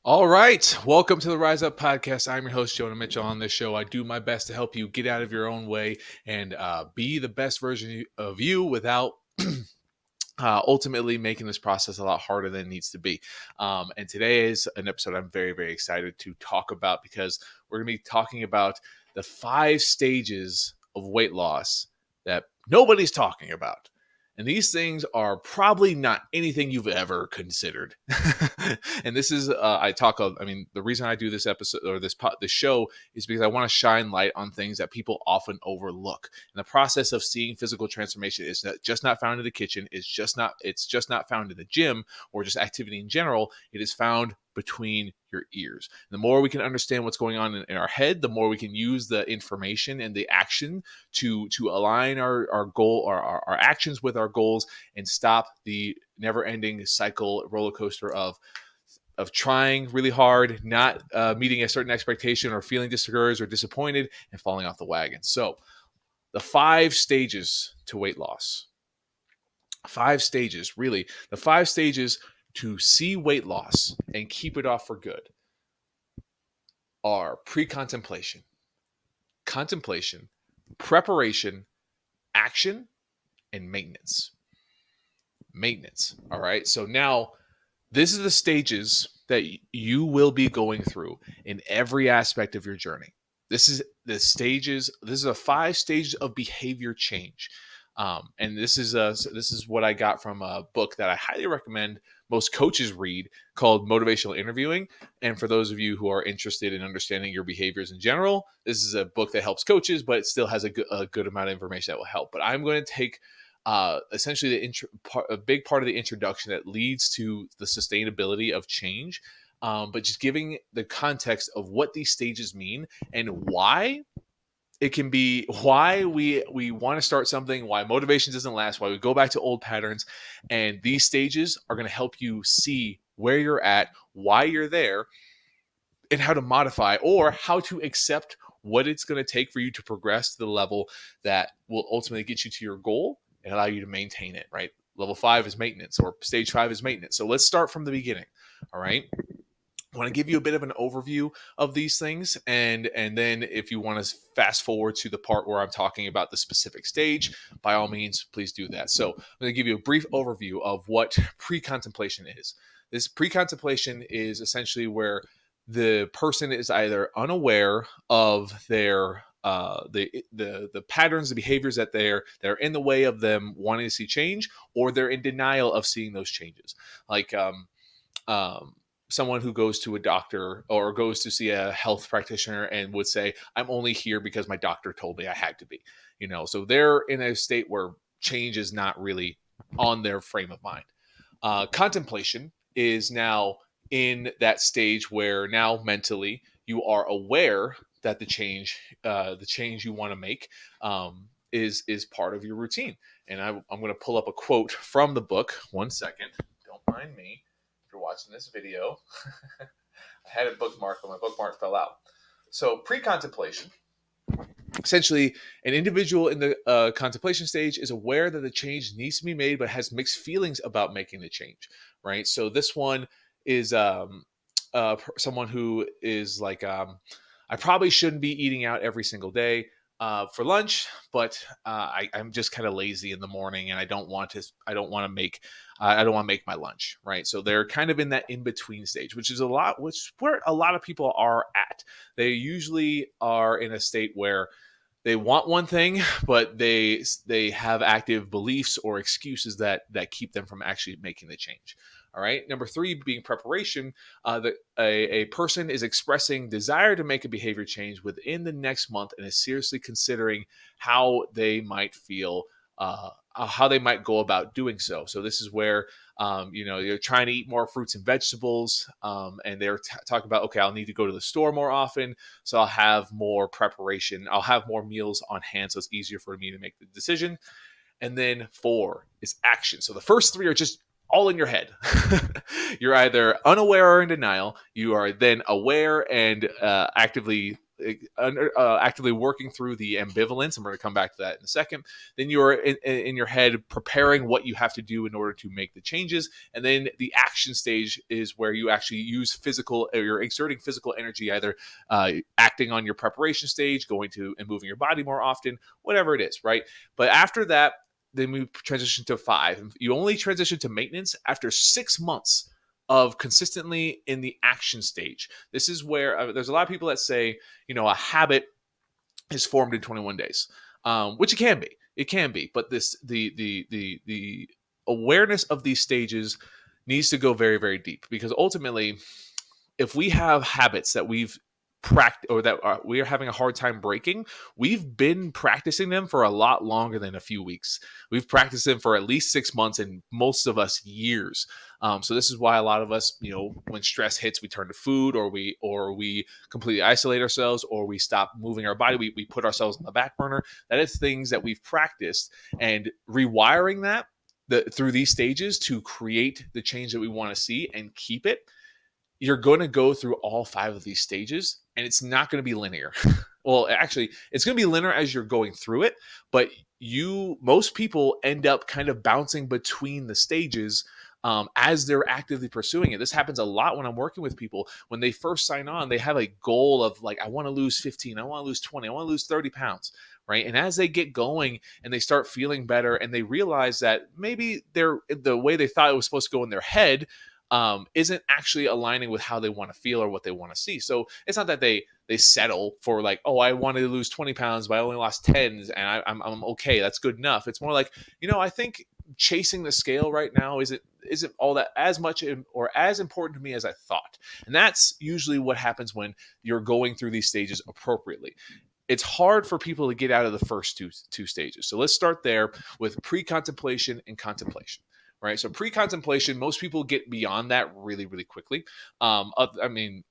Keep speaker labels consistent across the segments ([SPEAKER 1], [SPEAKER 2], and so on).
[SPEAKER 1] All right. Welcome to the Rise Up Podcast. I'm your host, Jonah Mitchell. On this show, I do my best to help you get out of your own way and be the best version of you without ultimately making this process a lot harder than it needs to be. And today is an episode I'm very, very excited to talk about because we're going to be talking about the 5 stages of weight loss that nobody's talking about. And these things are probably not anything you've ever considered. And this is, the reason I do this episode or this show is because I want to shine light on things that people often overlook. And the process of seeing physical transformation is just not found in the kitchen. It's just not found in the gym or just activity in general. It is found between your ears. The more we can understand what's going on in our head, the more we can use the information and the action to align our goal, our actions with our goals, and stop the never-ending cycle roller coaster of trying really hard, not meeting a certain expectation, or feeling discouraged or disappointed, and falling off the wagon. So, the 5 stages to weight loss. 5 stages, really. The 5 stages to see weight loss and keep it off for good are pre-contemplation, contemplation, preparation, action, and maintenance. Maintenance. All right. So now this is the stages that you will be going through in every aspect of your journey. This is the stages. This is a 5 stages of behavior change, and this is what I got from a book that I highly recommend most coaches read called Motivational Interviewing. And for those of you who are interested in understanding your behaviors in general, this is a book that helps coaches, but it still has a good amount of information that will help. But I'm going to take essentially a big part of the introduction that leads to the sustainability of change, but just giving the context of what these stages mean and why it can be, why we want to start something, why motivation doesn't last, why we go back to old patterns. And these stages are going to help you see where you're at, why you're there, and how to modify or how to accept what it's going to take for you to progress to the level that will ultimately get you to your goal and allow you to maintain it, right? Level 5 is maintenance, or stage 5 is maintenance. So let's start from the beginning. All right. I want to give you a bit of an overview of these things, and then if you want to fast forward to the part where I'm talking about the specific stage, by all means, please do that. So I'm going to give you a brief overview of what pre-contemplation is. This pre-contemplation is essentially where the person is either unaware of their the patterns, the behaviors that are in the way of them wanting to see change, or they're in denial of seeing those changes. Like um, someone who goes to a doctor or goes to see a health practitioner and would say, I'm only here because my doctor told me I had to be, so they're in a state where change is not really on their frame of mind. Contemplation is now in that stage where now mentally you are aware that the change you want to make, is part of your routine. And I'm going to pull up a quote from the book. 1 second, don't mind me if you're watching this video. I had a bookmark, but my bookmark fell out. So pre-contemplation. Essentially, an individual in the contemplation stage is aware that the change needs to be made, but has mixed feelings about making the change. Right. So this one is someone who is like, I probably shouldn't be eating out every single day for lunch, but I'm just kind of lazy in the morning, and I don't want to. I don't want to make my lunch. Right. So they're kind of in that in between stage, which is where a lot of people are at. They usually are in a state where they want one thing, but they have active beliefs or excuses that keep them from actually making the change. All right. Number 3 being preparation. A person is expressing desire to make a behavior change within the next month and is seriously considering how they might feel, how they might go about doing so. So this is where you're trying to eat more fruits and vegetables, and they're talking about, okay, I'll need to go to the store more often, so I'll have more preparation. I'll have more meals on hand, so it's easier for me to make the decision. And then 4 is action. So the first 3 are just all in your head. You're either unaware or in denial. You are then aware and actively actively working through the ambivalence, and we're going to come back to that in a second. Then you're in your head preparing what you have to do in order to make the changes, and then the action stage is where you actually use physical, or you're exerting physical energy, either acting on your preparation stage, going to and moving your body more often, whatever it is, right? But after that, then we transition to 5. You only transition to maintenance after 6 months of consistently in the action stage. This is where there's a lot of people that say, a habit is formed in 21 days, which it can be. It can be, but the awareness of these stages needs to go very, very deep, because ultimately, if we have habits that we've practiced, or that we are having a hard time breaking, we've been practicing them for a lot longer than a few weeks. We've practiced them for at least 6 months, and most of us years. So this is why a lot of us, when stress hits, we turn to food, or we completely isolate ourselves, or we stop moving our body. We put ourselves on the back burner. That is things that we've practiced, and rewiring that through these stages to create the change that we want to see and keep it. You're going to go through all 5 of these stages, and it's not going to be linear. Well, actually, it's going to be linear as you're going through it, but most people end up kind of bouncing between the stages as they're actively pursuing it. This happens a lot when I'm working with people. When they first sign on, they have a goal of like, I want to lose 15, I want to lose 20, I want to lose 30 pounds, right? And as they get going and they start feeling better, and they realize that maybe the way they thought it was supposed to go in their head isn't actually aligning with how they want to feel or what they want to see. So it's not that they settle for like, oh, I wanted to lose 20 pounds, but I only lost 10, and I'm okay. That's good enough. It's more like, I think chasing the scale right now isn't all that as much or as important to me as I thought. And that's usually what happens when you're going through these stages appropriately. It's hard for people to get out of the first two stages. So let's start there with pre-contemplation and contemplation. Right. So pre-contemplation, most people get beyond that really, really quickly. When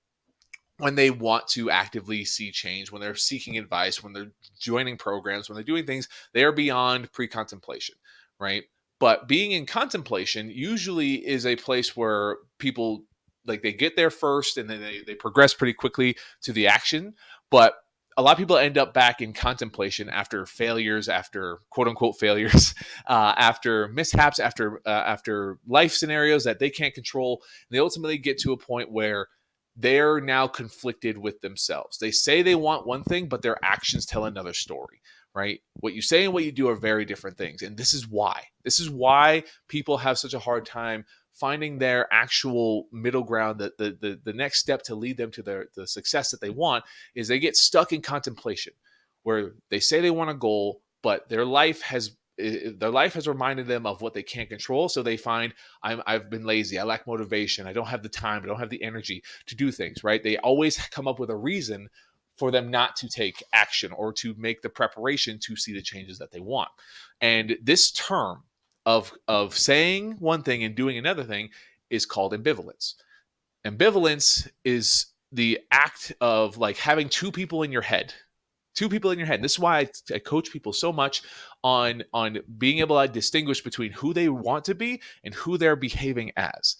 [SPEAKER 1] they want to actively see change, when they're seeking advice, when they're joining programs, when they're doing things, they are beyond pre-contemplation. Right. But being in contemplation usually is a place where people, like, they get there first, and then they progress pretty quickly to the action. But a lot of people end up back in contemplation after failures, after quote unquote failures, after mishaps, after life scenarios that they can't control. And they ultimately get to a point where they're now conflicted with themselves. They say they want one thing, but their actions tell another story, right? What you say and what you do are very different things. And this is why. This is why people have such a hard time finding their actual middle ground. The next step to lead them to the success that they want is they get stuck in contemplation, where they say they want a goal, but their life has reminded them of what they can't control. So they find, I've been lazy, I lack motivation, I don't have the time, I don't have the energy to do things, right? They always come up with a reason for them not to take action or to make the preparation to see the changes that they want. And this term of saying one thing and doing another thing is called ambivalence. Ambivalence is the act of like having two people in your head. And this is why I coach people so much on being able to distinguish between who they want to be and who they're behaving as.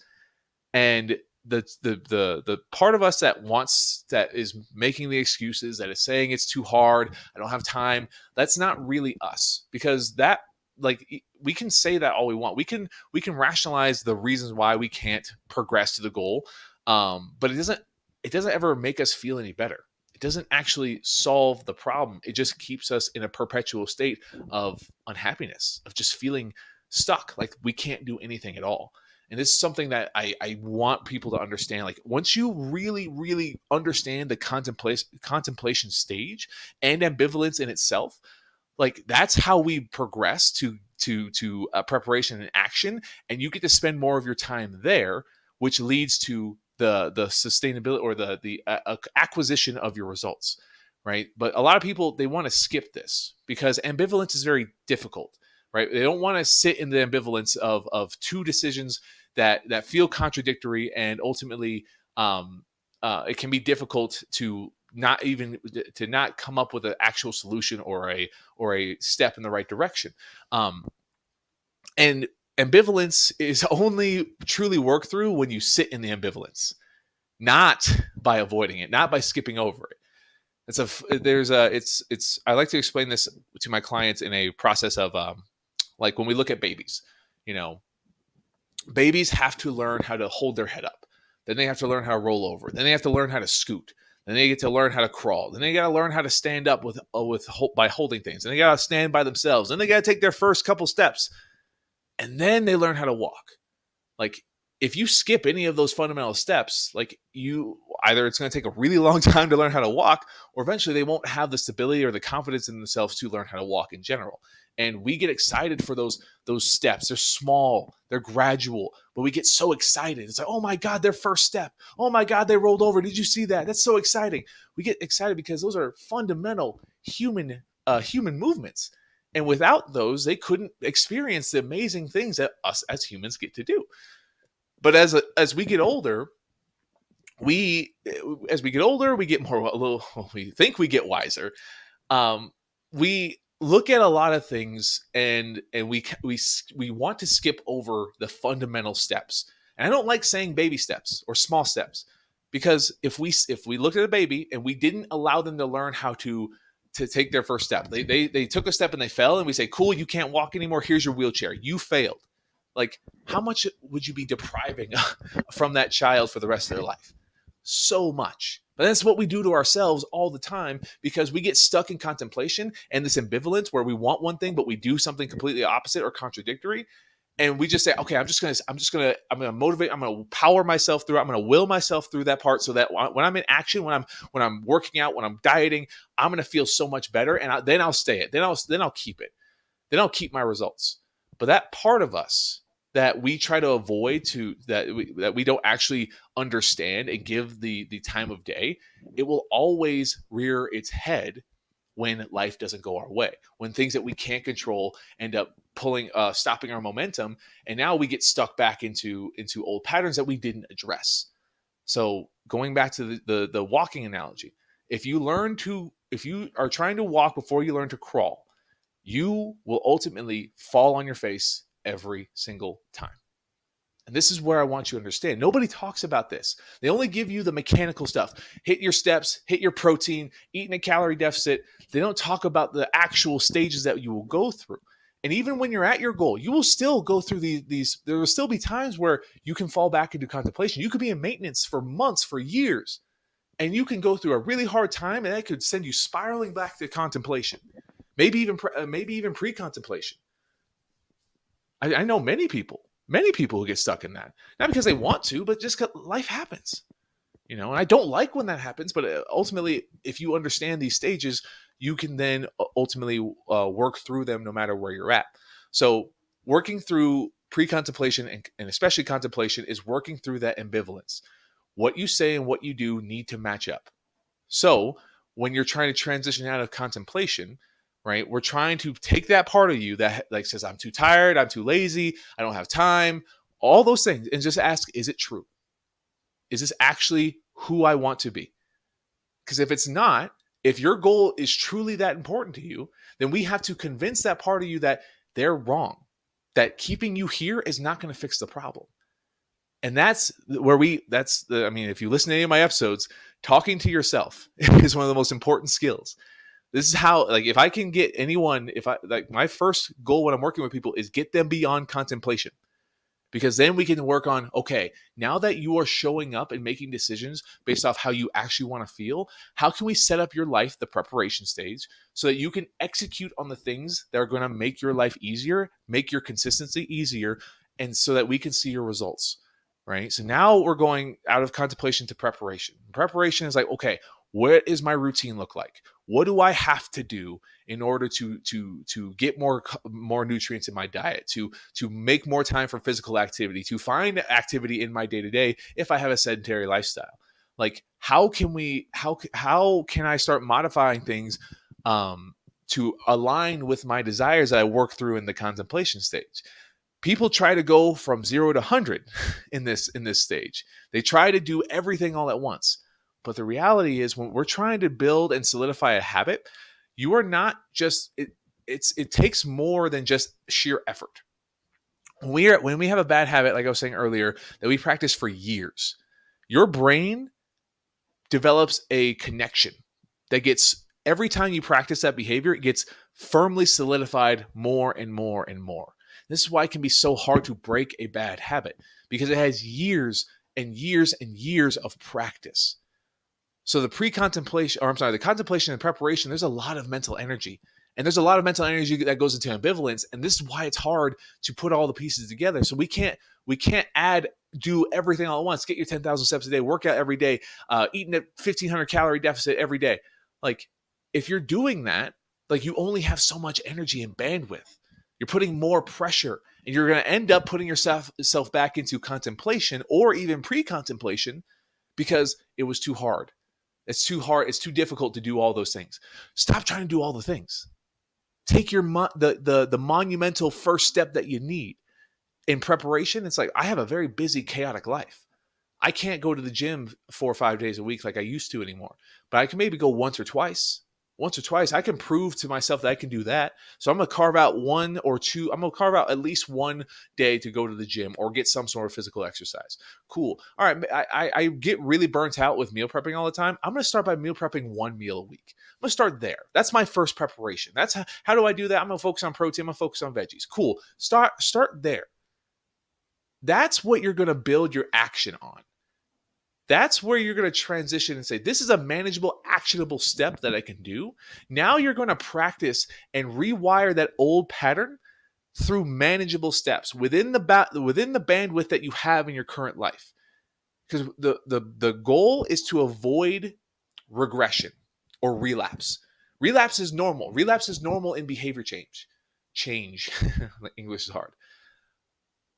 [SPEAKER 1] And the part of us that is making the excuses, that is saying it's too hard, I don't have time, that's not really us. Because that, like, we can say that all we want. We can rationalize the reasons why we can't progress to the goal, but it doesn't ever make us feel any better. It doesn't actually solve the problem. It just keeps us in a perpetual state of unhappiness, of just feeling stuck, like we can't do anything at all. And this is something that I want people to understand. Like, once you really, really understand the contemplation stage and ambivalence in itself, like, that's how we progress to preparation and action. And you get to spend more of your time there, which leads to the sustainability, or the acquisition of your results, right? But a lot of people, they want to skip this because ambivalence is very difficult, right? They don't want to sit in the ambivalence of two decisions that feel contradictory, and ultimately it can be difficult to not come up with an actual solution or a step in the right direction. And ambivalence is only truly worked through when you sit in the ambivalence, not by avoiding it, not by skipping over it. It's I like to explain this to my clients in a process of like when we look at babies, you know, babies have to learn how to hold their head up. Then they have to learn how to roll over. Then they have to learn how to scoot. Then they get to learn how to crawl. Then they got to learn how to stand up by holding things. And they got to stand by themselves. Then they got to take their first couple steps, and then they learn how to walk. Like if you skip any of those fundamental steps, like you either it's going to take a really long time to learn how to walk, or eventually they won't have the stability or the confidence in themselves to learn how to walk in general. And we get excited for those steps. They're small, they're gradual, but we get so excited. It's like, oh my God, their first step. Oh my God, they rolled over. Did you see that? That's so exciting. We get excited because those are fundamental human movements. And without those, they couldn't experience the amazing things that us as humans get to do. But as we get older, we we get more a little. We think we get wiser. We look at a lot of things, and we want to skip over the fundamental steps. And I don't like saying baby steps or small steps, because if we looked at a baby and we didn't allow them to learn how to take their first step, they took a step and they fell, and we say, cool, you can't walk anymore, here's your wheelchair, you failed. Like, how much would you be depriving from that child for the rest of their life? So much. But that's what we do to ourselves all the time, because we get stuck in contemplation and this ambivalence where we want one thing but we do something completely opposite or contradictory. And we just say, okay, I'm gonna motivate, I'm gonna power myself through, I'm gonna will myself through that part, so that when I'm in action, when I'm working out, when I'm dieting, I'm gonna feel so much better, and then I'll stay it, then I'll keep it, then I'll keep my results. But that part of us that we try to avoid, that we don't actually understand and give the time of day, it will always rear its head when life doesn't go our way, when things that we can't control end up stopping our momentum, and now we get stuck back into old patterns that we didn't address. So going back to the walking analogy, if you are trying to walk before you learn to crawl, you will ultimately fall on your face every single time. And this is where I want you to understand. Nobody talks about this. They only give you the mechanical stuff. Hit your steps, hit your protein, eat in a calorie deficit. They don't talk about the actual stages that you will go through. And even when you're at your goal, you will still go through these. There will still be times where you can fall back into contemplation. You could be in maintenance for months, for years, and you can go through a really hard time, and that could send you spiraling back to contemplation. Maybe even pre-contemplation. I know many people who get stuck in that, not because they want to, but just because life happens, and I don't like when that happens. But ultimately, if you understand these stages, you can then ultimately work through them no matter where you're at. So working through pre-contemplation and especially contemplation is working through that ambivalence. What you say and what you do need to match up. So when you're trying to transition out of contemplation, right, we're trying to take that part of you that like says, I'm too tired, I'm too lazy, I don't have time, all those things, and just ask, is it true? Is this actually who I want to be? Because if it's not, if your goal is truly that important to you, then we have to convince that part of you that they're wrong, that keeping you here is not going to fix the problem. And that's where if you listen to any of my episodes, talking to yourself is one of the most important skills. This is how, like, if I can get anyone, my first goal when I'm working with people is get them beyond contemplation. Because then we can work on, okay, now that you are showing up and making decisions based off how you actually want to feel, how can we set up your life, the preparation stage, so that you can execute on the things that are going to make your life easier, make your consistency easier, and so that we can see your results, right? So now we're going out of contemplation to preparation. Preparation is like, okay, what does my routine look like? What do I have to do in order to get more nutrients in my diet, to make more time for physical activity, to find activity in my day-to-day if I have a sedentary lifestyle? Like, how can I start modifying things to align with my desires that I work through in the contemplation stage? People try to go from 0 to 100 in this stage. They try to do everything all at once. But the reality is, when we're trying to build and solidify a habit, you are not just it takes more than just sheer effort. When we have a bad habit, like I was saying earlier, that we practice for years, your brain develops a connection that gets, every time you practice that behavior, it gets firmly solidified more and more and more. This is why it can be so hard to break a bad habit, because it has years and years and years of practice. So the the contemplation and preparation, there's a lot of mental energy. And there's a lot of mental energy that goes into ambivalence. And this is why it's hard to put all the pieces together. So we can't do everything all at once. Get your 10,000 steps a day, work out every day, eating a 1,500 calorie deficit every day. Like, if you're doing that, like, you only have so much energy and bandwidth. You're putting more pressure, and you're going to end up putting yourself back into contemplation or even pre-contemplation because it was too hard. It's too hard. It's too difficult to do all those things. Stop trying to do all the things. Take the monumental first step that you need in preparation. It's like, I have a very busy, chaotic life. I can't go to the gym 4 or 5 days a week like I used to anymore, but I can maybe go once or twice. I can prove to myself that I can do that. So I'm going to carve out one or two. I'm going to carve out at least one day to go to the gym or get some sort of physical exercise. Cool. All right. I get really burnt out with meal prepping all the time. I'm going to start by meal prepping one meal a week. I'm going to start there. That's my first preparation. That's how do I do that? I'm going to focus on protein. I'm going to focus on veggies. Cool. Start there. That's what you're going to build your action on. That's where you're going to transition and say, this is a manageable, actionable step that I can do. Now you're going to practice and rewire that old pattern through manageable steps within the bandwidth that you have in your current life. Because the goal is to avoid regression or relapse. Relapse is normal. Relapse is normal in behavior change. English is hard.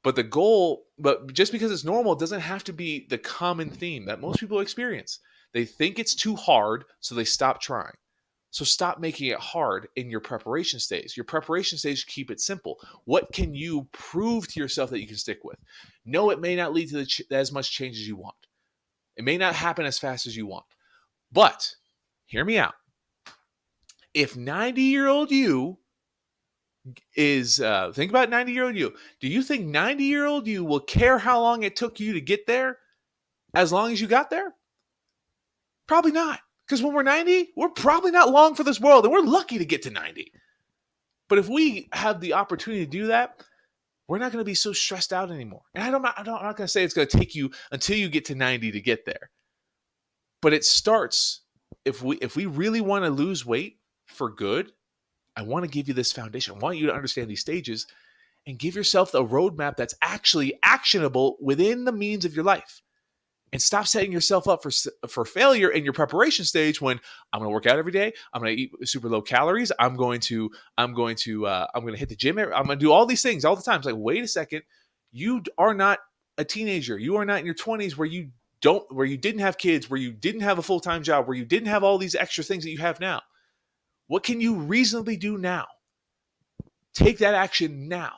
[SPEAKER 1] But just because it's normal, it doesn't have to be the common theme that most people experience. They think it's too hard, so they stop trying. So stop making it hard in your preparation stage. Your preparation stage, keep it simple. What can you prove to yourself that you can stick with? No, it may not lead to as much change as you want. It may not happen as fast as you want. But hear me out. If 90-year-old you is think about 90-year-old you. Do you think 90-year-old you will care how long it took you to get there as long as you got there? Probably not. Because when we're 90, we're probably not long for this world, and we're lucky to get to 90. But if we have the opportunity to do that, we're not going to be so stressed out anymore. And I'm not going to say it's going to take you until you get to 90 to get there. But it starts, if we really want to lose weight for good, I want to give you this foundation. I want you to understand these stages and give yourself a roadmap that's actually actionable within the means of your life. And stop setting yourself up for failure in your preparation stage when I'm going to work out every day. I'm going to eat super low calories. I'm going to hit the gym. I'm going to do all these things all the time. It's like, wait a second. You are not a teenager. You are not in your 20s where you didn't have kids, where you didn't have a full-time job, where you didn't have all these extra things that you have now. What can you reasonably do now? Take that action now.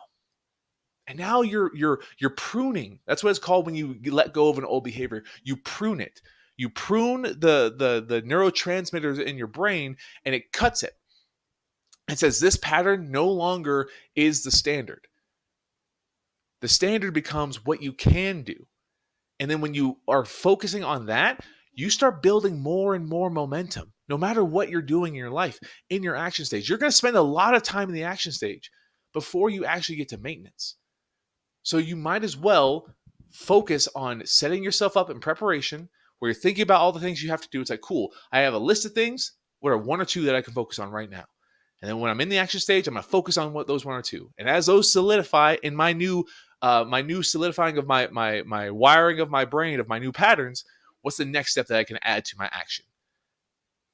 [SPEAKER 1] And now you're pruning. That's what it's called when you let go of an old behavior. You prune it. You prune the neurotransmitters in your brain, and it cuts it. It says this pattern no longer is the standard. The standard becomes what you can do. And then when you are focusing on that, you start building more and more momentum. No matter what you're doing in your life, in your action stage, you're going to spend a lot of time in the action stage before you actually get to maintenance. So you might as well focus on setting yourself up in preparation where you're thinking about all the things you have to do. It's like, cool, I have a list of things. What are one or two that I can focus on right now? And then when I'm in the action stage, I'm going to focus on what those one or two. And as those solidify in my new solidifying of my wiring of my brain, of my new patterns, what's the next step that I can add to my action?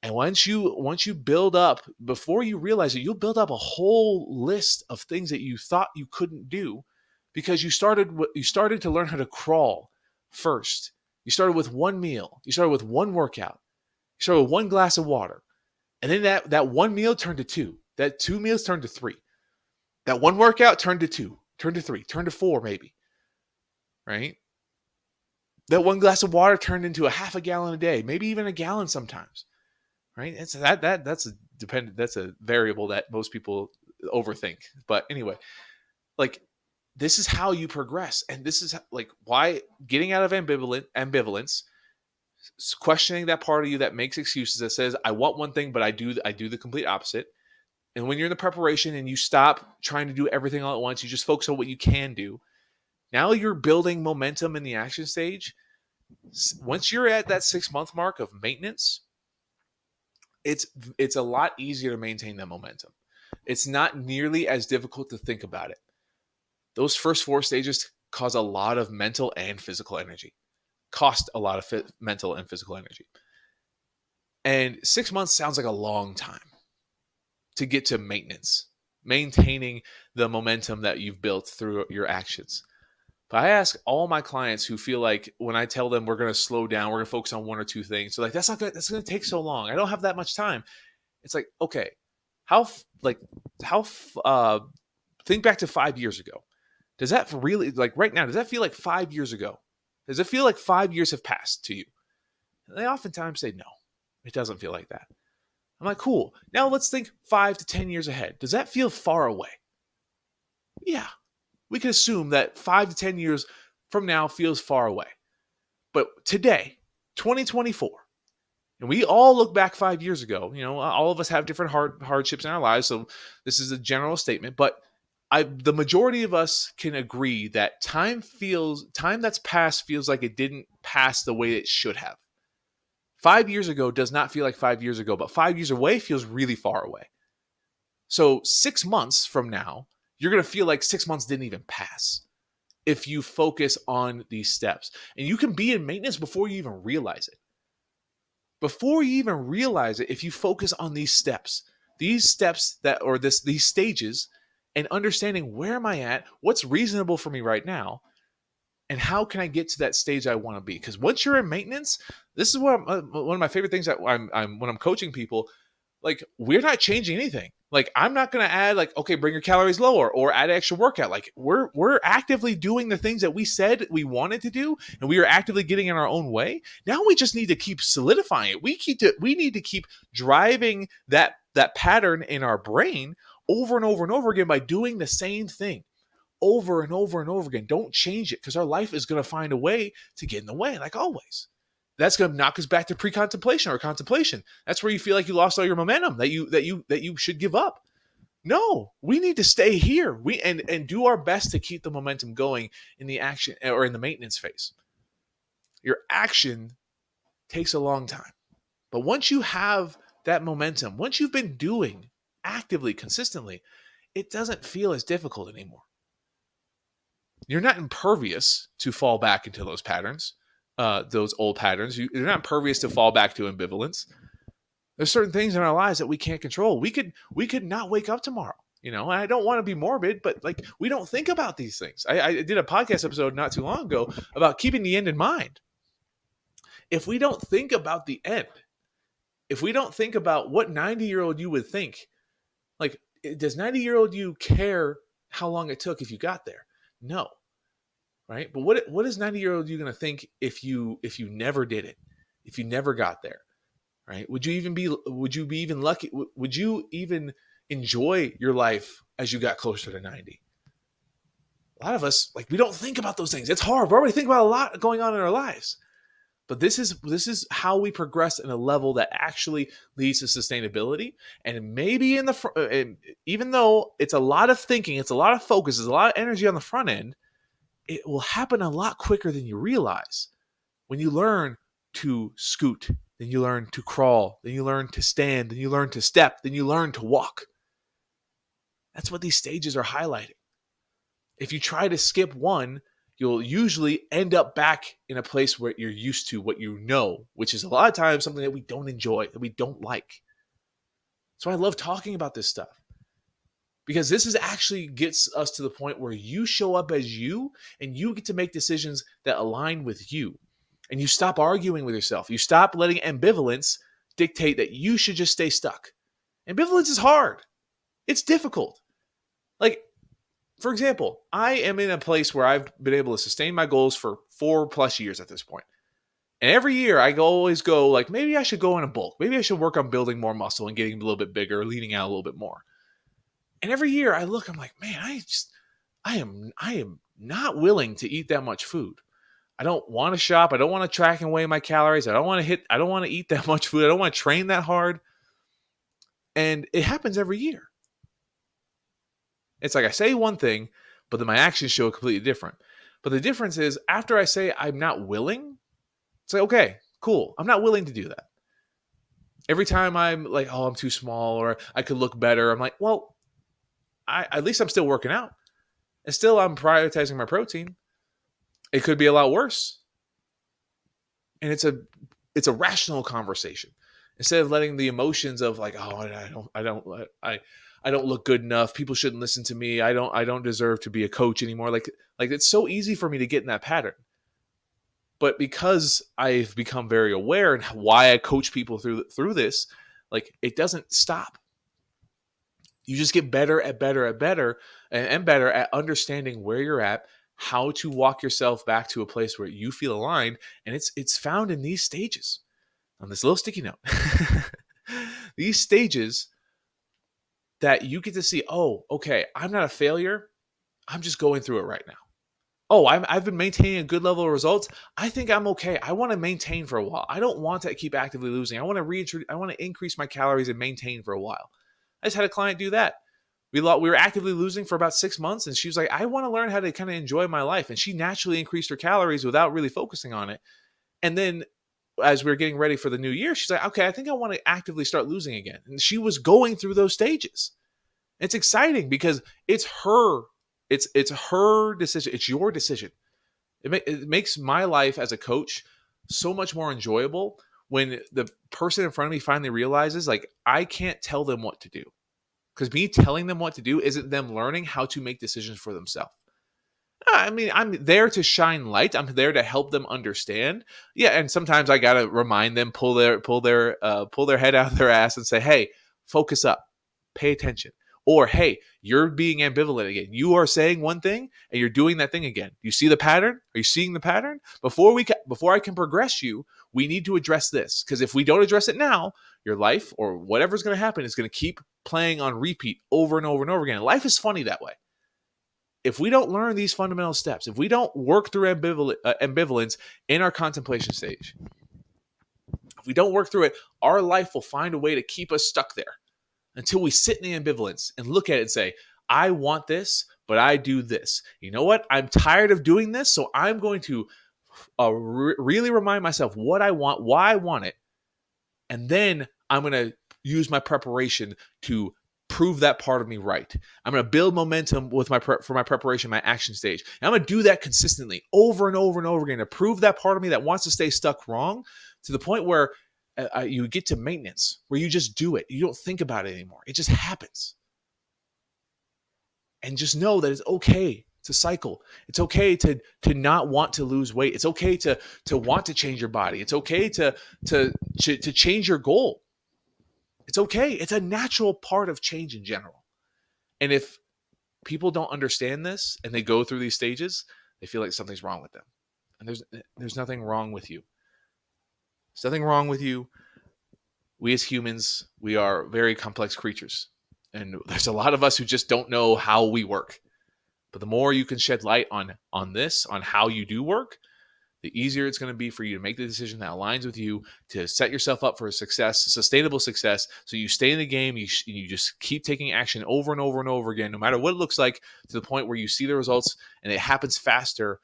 [SPEAKER 1] And once you build up, before you realize it, you'll build up a whole list of things that you thought you couldn't do because you started to learn how to crawl first. You started with one meal. You started with one workout. You started with one glass of water. And then that one meal turned to two. That two meals turned to three. That one workout turned to two, turned to three, turned to four maybe. Right? That one glass of water turned into a half a gallon a day, maybe even a gallon sometimes. Right? It's that's a variable that most people overthink. But anyway, like this is how you progress. And this is like why getting out of ambivalence, questioning that part of you that makes excuses, that says, I want one thing, but I do the complete opposite. And when you're in the preparation and you stop trying to do everything all at once, you just focus on what you can do. Now you're building momentum in the action stage. Once you're at that 6-month mark of maintenance, it's a lot easier to maintain that momentum. It's not nearly as difficult to think about it. Those first 4 stages cause a lot of mental and physical energy. Cost a lot of mental and physical energy. And 6 months sounds like a long time to get to maintenance, maintaining the momentum that you've built through your actions. But I ask all my clients who feel like when I tell them we're going to slow down, we're going to focus on 1 or 2 things, so like that's going to take so long. I don't have that much time. It's like, okay, how think back to 5 years ago. Does that really, like right now, does that feel like 5 years ago? Does it feel like 5 years have passed to you? And they oftentimes say no, it doesn't feel like that. I'm like, cool. Now let's think 5 to 10 years ahead. Does that feel far away? Yeah, we can assume that 5 to 10 years from now feels far away. But today, 2024, and we all look back 5 years ago, all of us have different hardships in our lives. So this is a general statement, but the majority of us can agree that time that's passed feels like it didn't pass the way it should have. 5 years ago does not feel like 5 years ago, but 5 years away feels really far away. So 6 months from now, you're going to feel like 6 months didn't even pass if you focus on these steps. And you can be in maintenance before you even realize it. Before you even realize it, if you focus on these stages, and understanding where am I at, what's reasonable for me right now, and how can I get to that stage I want to be? Because once you're in maintenance, this is what one of my favorite things that when I'm coaching people, like we're not changing anything. Like I'm not going to add like, okay, bring your calories lower or add extra workout. Like we're actively doing the things that we said we wanted to do, and we are actively getting in our own way. Now we just need to keep solidifying it. We need to keep driving that pattern in our brain over and over and over again by doing the same thing over and over and over again. Don't change it, because our life is going to find a way to get in the way, like always. That's going to knock us back to pre-contemplation or contemplation. That's where you feel like you lost all your momentum, that you should give up. No, we need to stay here. And do our best to keep the momentum going in the action or in the maintenance phase. Your action takes a long time. But once you have that momentum, once you've been doing actively, consistently, it doesn't feel as difficult anymore. You're not impervious to fall back into those patterns, those old patterns. You're not impervious to fall back to ambivalence. There's certain things in our lives that we can't control. We could not wake up tomorrow, and I don't want to be morbid, but like we don't think about these things. I did a podcast episode not too long ago about keeping the end in mind. If we don't think about the end, if we don't think about what 90-year-old you would think, like, does 90-year-old you care how long it took if you got there? No. Right? But what is 90-year-old you going to think if you never did it, if you never got there? Right? Would you be even lucky? Would you even enjoy your life as you got closer to 90? A lot of us, like, we don't think about those things. It's hard. We're already thinking about a lot going on in our lives. But this is how we progress in a level that actually leads to sustainability. And maybe even though it's a lot of thinking, it's a lot of focus, it's a lot of energy on the front end, it will happen a lot quicker than you realize. When you learn to scoot, then you learn to crawl, then you learn to stand, then you learn to step, then you learn to walk. That's what these stages are highlighting. If you try to skip one, you'll usually end up back in a place where you're used to what you know, which is a lot of times something that we don't enjoy, that we don't like. So I love talking about this stuff, because this is actually gets us to the point where you show up as you, and you get to make decisions that align with you. And you stop arguing with yourself. You stop letting ambivalence dictate that you should just stay stuck. Ambivalence is hard. It's difficult. Like, for example, I am in a place where I've been able to sustain my goals for 4+ years at this point. And every year I always go like, maybe I should go in a bulk. Maybe I should work on building more muscle and getting a little bit bigger, leaning out a little bit more. And every year I look, I'm like, man, I am not willing to eat that much food. I don't want to shop. I don't want to track and weigh my calories. I don't want to eat that much food. I don't want to train that hard. And it happens every year. It's like I say one thing, but then my actions show completely different. But the difference is after I say I'm not willing, it's like, okay, cool. I'm not willing to do that. Every time I'm like, oh, I'm too small or I could look better, I'm like, well, at least I'm still working out. And still I'm prioritizing my protein. It could be a lot worse. And it's a rational conversation. Instead of letting the emotions of like, oh, I don't look good enough. People shouldn't listen to me. I don't deserve to be a coach anymore. Like it's so easy for me to get in that pattern. But because I've become very aware and why I coach people through this, like it doesn't stop. You just get better and better at understanding where you're at, how to walk yourself back to a place where you feel aligned, and it's found in these stages. On this little sticky note, these stages that you get to see, oh, okay, I'm not a failure. I'm just going through it right now. Oh, I've been maintaining a good level of results. I think I'm okay. I want to maintain for a while. I don't want to keep actively losing. I want to increase my calories and maintain for a while. I just had a client do that. We were actively losing for about 6 months, and she was like, I want to learn how to kind of enjoy my life. And she naturally increased her calories without really focusing on it. And then as we were getting ready for the new year, she's like, okay, I think I want to actively start losing again. And she was going through those stages. It's exciting because it's her decision. It's your decision. It makes my life as a coach so much more enjoyable when the person in front of me finally realizes, like, I can't tell them what to do. Because me telling them what to do isn't them learning how to make decisions for themselves. I mean, I'm there to shine light. I'm there to help them understand. Yeah, and sometimes I gotta remind them, pull their head out of their ass and say, "Hey, focus up, pay attention." Or, "Hey, you're being ambivalent again. You are saying one thing and you're doing that thing again. You see the pattern? Are you seeing the pattern? Before I can progress you, we need to address this. Because if we don't address it now, your life or whatever's going to happen is going to keep playing on repeat over and over and over again. Life is funny that way. If we don't learn these fundamental steps, if we don't work through ambivalence in our contemplation stage, if we don't work through it, our life will find a way to keep us stuck there until we sit in the ambivalence and look at it and say, I want this, but I do this. You know what? I'm tired of doing this, so I'm going to really remind myself what I want, why I want it, and then I'm going to use my preparation to prove that part of me right. I'm going to build momentum with for my preparation, my action stage. And I'm going to do that consistently over and over and over again to prove that part of me that wants to stay stuck wrong, to the point where you get to maintenance, where you just do it. You don't think about it anymore. It just happens. And just know that it's okay to cycle. It's okay to not want to lose weight. It's okay to want to change your body. It's okay to change your goal. It's okay. It's a natural part of change in general. And if people don't understand this and they go through these stages, they feel like something's wrong with them. And there's nothing wrong with you. There's nothing wrong with you. We as humans, we are very complex creatures. And there's a lot of us who just don't know how we work. But the more you can shed light on this, on how you do work, the easier it's going to be for you to make the decision that aligns with you, to set yourself up for success, sustainable success, so you stay in the game, you just keep taking action over and over and over again, no matter what it looks like, to the point where you see the results and it happens faster.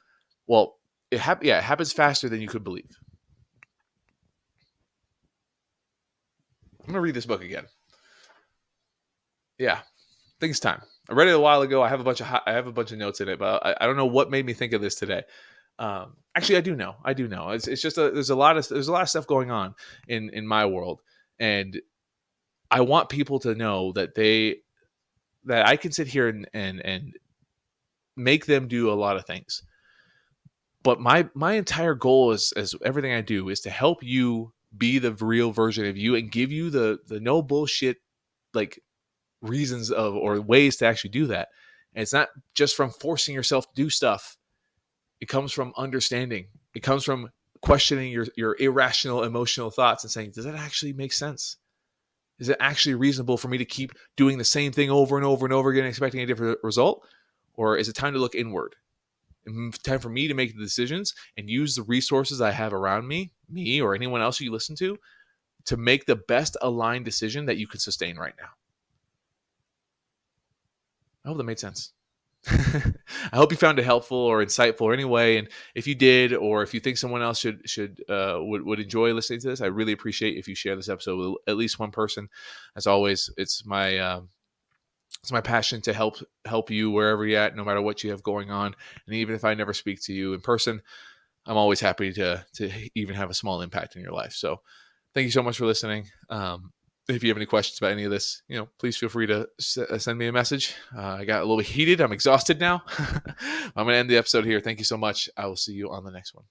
[SPEAKER 1] Well, it happens faster than you could believe. I'm going to read this book again. Yeah, I think it's time. I read it a while ago. I have a bunch of notes in it, but I don't know what made me think of this today. Actually, I do know. It's just there's a lot of stuff going on in my world, and I want people to know that I can sit here and make them do a lot of things. But my entire goal is, as everything I do, is to help you be the real version of you and give you the no bullshit like reasons of or ways to actually do that. And it's not just from forcing yourself to do stuff. It comes from understanding. It comes from questioning your irrational emotional thoughts and saying, does that actually make sense? Is it actually reasonable for me to keep doing the same thing over and over and over again, expecting a different result? Or is it time to look inward time for me to make the decisions and use the resources I have around me or anyone else you listen to make the best aligned decision that you can sustain right now. I hope that made sense. I hope you found it helpful or insightful or any way. And if you did, or if you think someone else would enjoy listening to this, I really appreciate if you share this episode with at least one person. As always, it's my passion to help you wherever you're at, no matter what you have going on. And even if I never speak to you in person, I'm always happy to even have a small impact in your life. So thank you so much for listening. If you have any questions about any of this, please feel free to send me a message. I got a little heated. I'm exhausted now. I'm going to end the episode here. Thank you so much. I will see you on the next one.